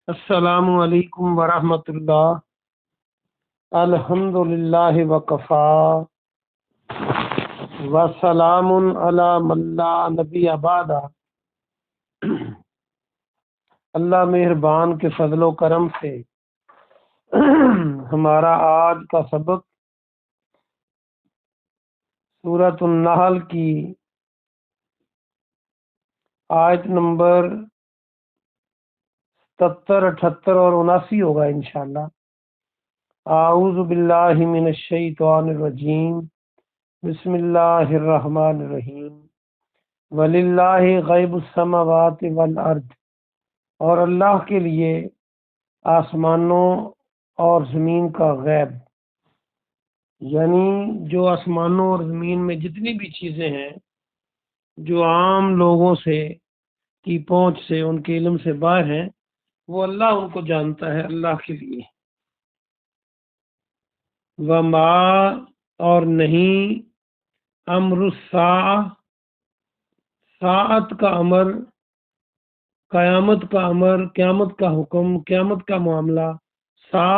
السلام علیکم ورحمۃ اللہ۔ الحمد للہ وکفا وسلام علی من لا نبی بعد۔ اللہ مہربان کے فضل و کرم سے ہمارا آج کا سبق سورۃ النحل کی آیت نمبر 77، 78 اور 79 ہوگا انشاءاللہ۔ اعوذ باللہ من الشیطان الرجیم، بسم اللہ الرحمن الرحیم۔ وَلِلَّهِ غیب السماوات والارض، اور اللہ کے لیے آسمانوں اور زمین کا غیب، یعنی جو آسمانوں اور زمین میں جتنی بھی چیزیں ہیں جو عام لوگوں سے کی پہنچ سے، ان کے علم سے باہر ہیں، وہ اللہ ان کو جانتا ہے۔ اللہ کے لیے وما، اور نہیں، امر الساعہ، ساعت کا امر، قیامت کا امر، قیامت کا حکم، قیامت کا معاملہ۔ سا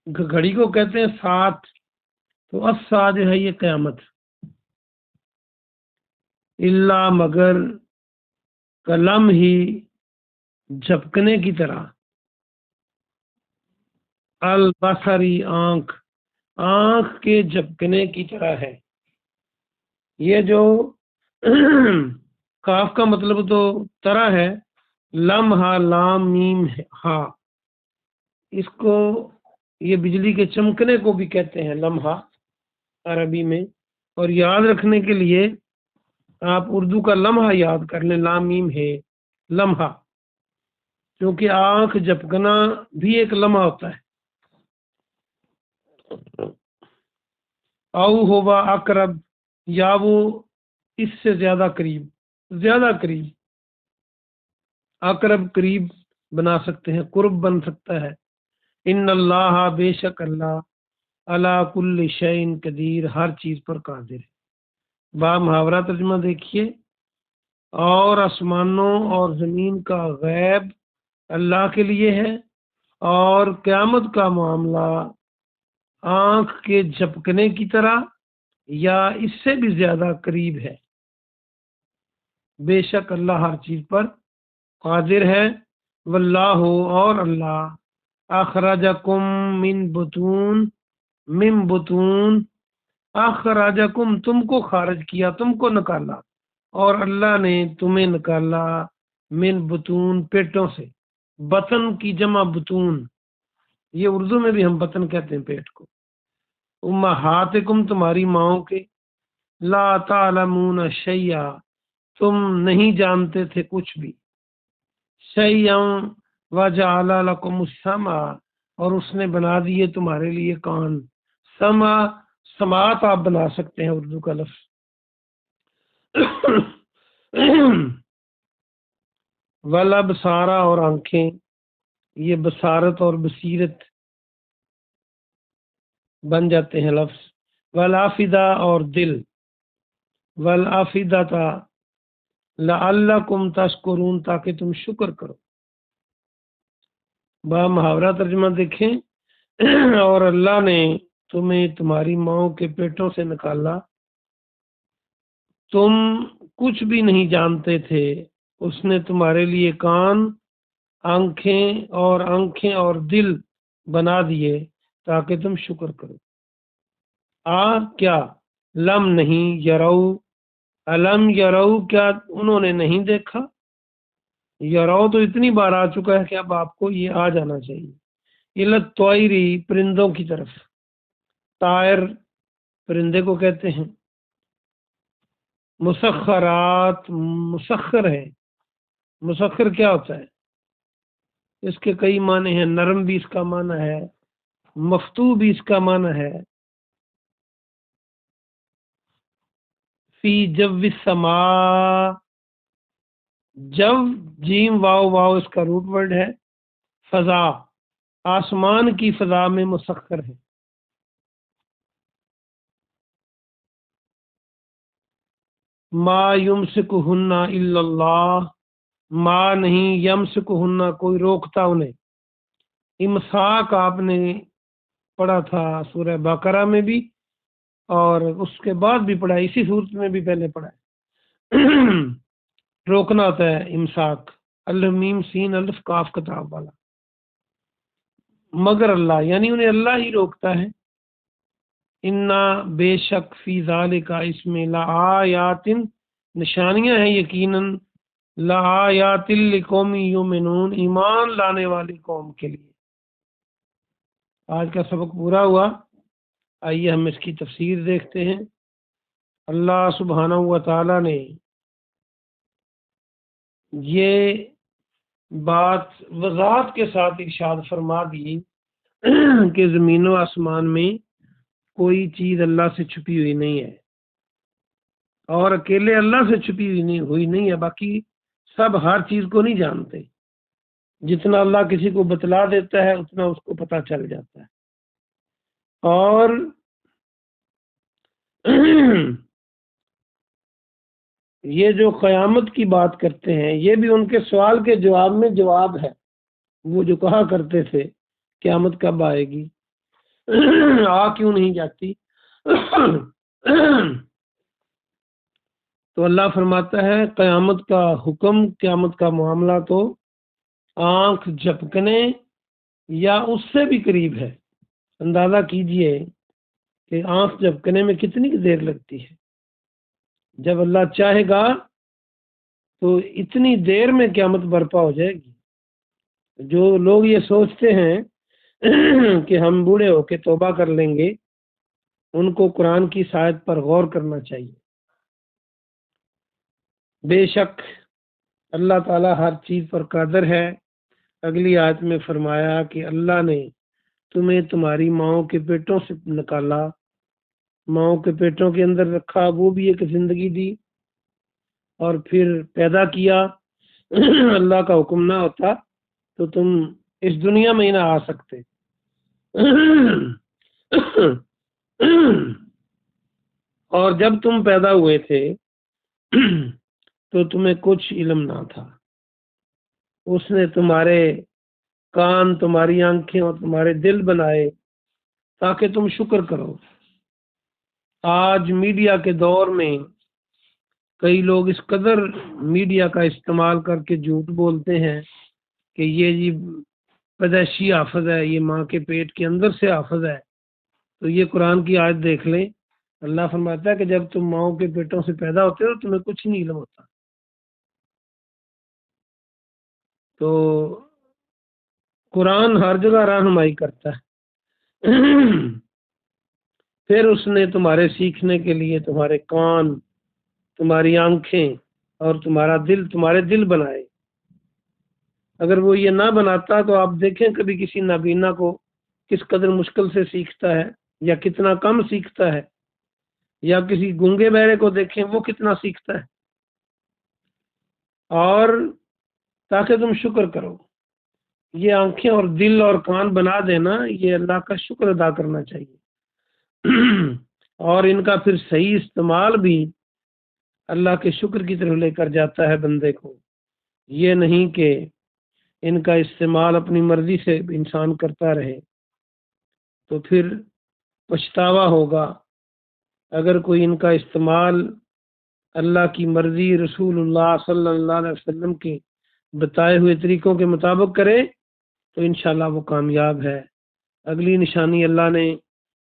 گھڑی کو کہتے ہیں سات، تو الساعہ جو ہے یہ قیامت۔ اللہ، مگر، قلم ہی، جھپکنے کی طرح، البصری، آنکھ کے جھپکنے کی طرح ہے۔ یہ جو کاف کا مطلب تو طرح ہے، لمحہ، لام میم ہا، اس کو یہ بجلی کے چمکنے کو بھی کہتے ہیں لمحہ عربی میں۔ اور یاد رکھنے کے لیے آپ اردو کا لمحہ یاد کر لیں، لام میم ہے لمحہ، کیونکہ آنکھ جھپکنا بھی ایک لمحہ ہوتا ہے۔ او ہوا اقرب، یا وہ اس سے زیادہ قریب، زیادہ قریب، اقرب قریب بنا سکتے ہیں، قرب بن سکتا ہے۔ ان اللہ، بے شک اللہ، علی کل شیء قدیر، ہر چیز پر قادر ہے۔ با محاورہ ترجمہ دیکھیے، اور آسمانوں اور زمین کا غیب اللہ کے لیے ہے، اور قیامت کا معاملہ آنکھ کے جھپکنے کی طرح یا اس سے بھی زیادہ قریب ہے۔ بے شک اللہ ہر چیز پر قادر ہے۔ واللہ، اور اللہ، اخرجکم من بطون، اخرجکم، تم کو خارج کیا، تم کو نکالا، اور اللہ نے تمہیں نکالا من بطون، پیٹوں سے۔ بطن کی جمع بطون، یہ اردو میں بھی ہم بطن کہتے ہیں پیٹ کو۔ امہاتکم، تمہاری ماؤں کے، لا تعلمون شیئا، تم نہیں جانتے تھے کچھ بھی، شیئا وجعل لکم السمع، اور اس نے بنا دیے تمہارے لیے کان، سمع، سماعت آپ بنا سکتے ہیں اردو کا لفظ۔ والابصار، اور آنکھیں، یہ بصارت اور بصیرت بن جاتے ہیں لفظ۔ والافئدہ، اور دل، والافئدۃ لعلکم تشکرون، تاکہ تم شکر کرو۔ با محاورہ ترجمہ دیکھیں، اور اللہ نے تمہیں تمہاری ماؤں کے پیٹوں سے نکالا، تم کچھ بھی نہیں جانتے تھے، اس نے تمہارے لیے کان، آنکھیں اور دل بنا دیے تاکہ تم شکر کرو۔ کیا، لم نہیں، یرو، علم یرو، کیا انہوں نے نہیں دیکھا؟ یرو تو اتنی بار آ چکا ہے کہ اب آپ کو یہ آ جانا چاہیے۔ الطائری، پرندوں کی طرف، طائر پرندے کو کہتے ہیں۔ مسخرات، مسخر ہے۔ مسخر کیا ہوتا ہے؟ اس کے کئی معنی ہیں، نرم بھی اس کا معنی ہے، مفتو بھی اس کا معنی ہے۔ فی جو السماء، جو، جیم واو، واو اس کا روٹ ورڈ ہے، فضا، آسمان کی فضا میں مسخر ہے۔ ما یمسکہن الا اللہ، ماں نہیں، یمسکہن کوئی روکتا انہیں۔ امساک آپ نے پڑھا تھا سورہ بقرہ میں بھی، اور اس کے بعد بھی پڑھا ہے، اسی صورت میں بھی پہلے پڑھا ہے۔ روکنا ہوتا ہے امساک، الف میم سین الف کاف کتاب والا، مگر اللہ، یعنی انہیں اللہ ہی روکتا ہے۔ انا بے شک فی ذالک، اس میں لآیات نشانیاں ہیں یقیناً، لآیات لقوم یؤمنون ایمان لانے والی قوم کے لیے۔ آج کا سبق پورا ہوا، آئیے ہم اس کی تفسیر دیکھتے ہیں۔ اللہ سبحانہ و تعالی نے یہ بات وضاحت کے ساتھ ارشاد فرما دی کہ زمین و آسمان میں کوئی چیز اللہ سے چھپی ہوئی نہیں ہے، اور اکیلے اللہ سے چھپی ہوئی نہیں ہے، باقی سب ہر چیز کو نہیں جانتے۔ جتنا اللہ کسی کو بتلا دیتا ہے اتنا اس کو پتہ چل جاتا ہے۔ اور یہ جو قیامت کی بات کرتے ہیں، یہ بھی ان کے سوال کے جواب میں جواب ہے۔ وہ جو کہا کرتے تھے قیامت کب آئے گی، آ کیوں نہیں جاتی، تو اللہ فرماتا ہے قیامت کا حکم، قیامت کا معاملہ تو آنکھ جھپکنے یا اس سے بھی قریب ہے۔ اندازہ کیجئے کہ آنکھ جھپکنے میں کتنی دیر لگتی ہے۔ جب اللہ چاہے گا تو اتنی دیر میں قیامت برپا ہو جائے گی۔ جو لوگ یہ سوچتے ہیں کہ ہم بوڑھے ہو کے توبہ کر لیں گے، ان کو قرآن کی آیت پر غور کرنا چاہیے۔ بے شک اللہ تعالیٰ ہر چیز پر قادر ہے۔ اگلی آیت میں فرمایا کہ اللہ نے تمہیں تمہاری ماؤں کے پیٹوں سے نکالا، ماؤں کے پیٹوں کے اندر رکھا، وہ بھی ایک زندگی دی، اور پھر پیدا کیا۔ اللہ کا حکم نہ ہوتا تو تم اس دنیا میں ہی نہ آ سکتے۔ اور جب تم پیدا ہوئے تھے تو تمہیں کچھ علم نہ تھا۔ اس نے تمہارے کان، تمہاری آنکھیں اور تمہارے دل بنائے تاکہ تم شکر کرو۔ آج میڈیا کے دور میں کئی لوگ اس قدر میڈیا کا استعمال کر کے جھوٹ بولتے ہیں کہ یہ جی پیدائشی آفت ہے، یہ ماں کے پیٹ کے اندر سے آفت ہے۔ تو یہ قرآن کی آیت دیکھ لیں، اللہ فرماتا ہے کہ جب تم ماؤں کے پیٹوں سے پیدا ہوتے ہو تمہیں کچھ نہیں علم ہوتا۔ تو قرآن ہر جگہ رہنمائی کرتا ہے۔ پھر اس نے تمہارے سیکھنے کے لیے تمہارے کان، تمہاری آنکھیں اور تمہارے دل بنائے۔ اگر وہ یہ نہ بناتا تو آپ دیکھیں کبھی کسی نابینا کو کس قدر مشکل سے سیکھتا ہے، یا کتنا کم سیکھتا ہے، یا کسی گونگے بہرے کو دیکھیں وہ کتنا سیکھتا ہے۔ اور تاکہ تم شکر کرو، یہ آنکھیں اور دل اور کان بنا دینا، یہ اللہ کا شکر ادا کرنا چاہیے۔ اور ان کا پھر صحیح استعمال بھی اللہ کے شکر کی طرف لے کر جاتا ہے بندے کو۔ یہ نہیں کہ ان کا استعمال اپنی مرضی سے انسان کرتا رہے، تو پھر پچھتاوا ہوگا۔ اگر کوئی ان کا استعمال اللہ کی مرضی، رسول اللہ صلی اللہ علیہ وسلم کے بتائے ہوئے طریقوں کے مطابق کرے تو انشاءاللہ وہ کامیاب ہے۔ اگلی نشانی اللہ نے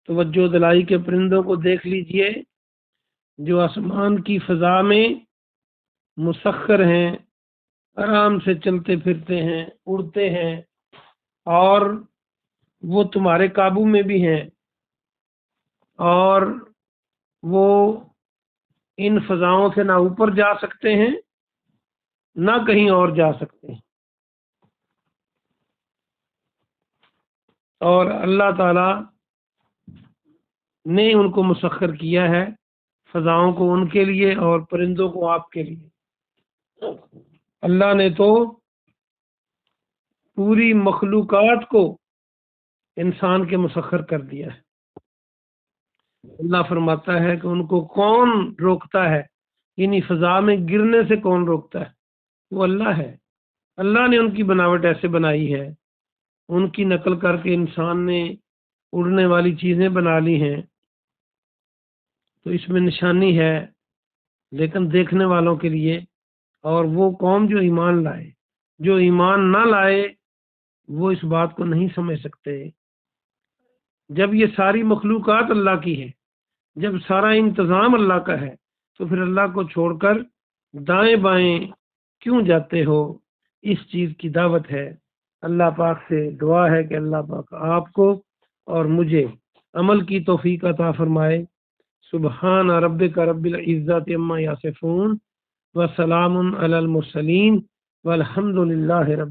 توجہ دلائی کے پرندوں کو دیکھ لیجئے جو آسمان کی فضا میں مسخر ہیں، آرام سے چلتے پھرتے ہیں، اڑتے ہیں، اور وہ تمہارے قابو میں بھی ہیں، اور وہ ان فضاؤں سے نہ اوپر جا سکتے ہیں نہ کہیں اور جا سکتے ہیں۔ اور اللہ تعالی نے ان کو مسخر کیا ہے، فضاؤں کو ان کے لیے اور پرندوں کو آپ کے لیے۔ اللہ نے تو پوری مخلوقات کو انسان کے مسخر کر دیا ہے۔ اللہ فرماتا ہے کہ ان کو کون روکتا ہے، یعنی فضا میں گرنے سے کون روکتا ہے؟ وہ اللہ ہے، اللہ نے ان کی بناوٹ ایسے بنائی ہے، ان کی نقل کر کے انسان نے اڑنے والی چیزیں بنا لی ہیں، تو اس میں نشانی ہے لیکن دیکھنے والوں کے لیے۔ اور وہ قوم جو ایمان لائے، جو ایمان نہ لائے وہ اس بات کو نہیں سمجھ سکتے۔ جب یہ ساری مخلوقات اللہ کی ہے، جب سارا انتظام اللہ کا ہے، تو پھر اللہ کو چھوڑ کر دائیں بائیں کیوں جاتے ہو؟ اس چیز کی دعوت ہے۔ اللہ پاک سے دعا ہے کہ اللہ پاک آپ کو اور مجھے عمل کی توفیق عطا فرمائے۔ سبحان ربک رب العزت عما یصفون وسلام علی المرسلین والحمد للہ رب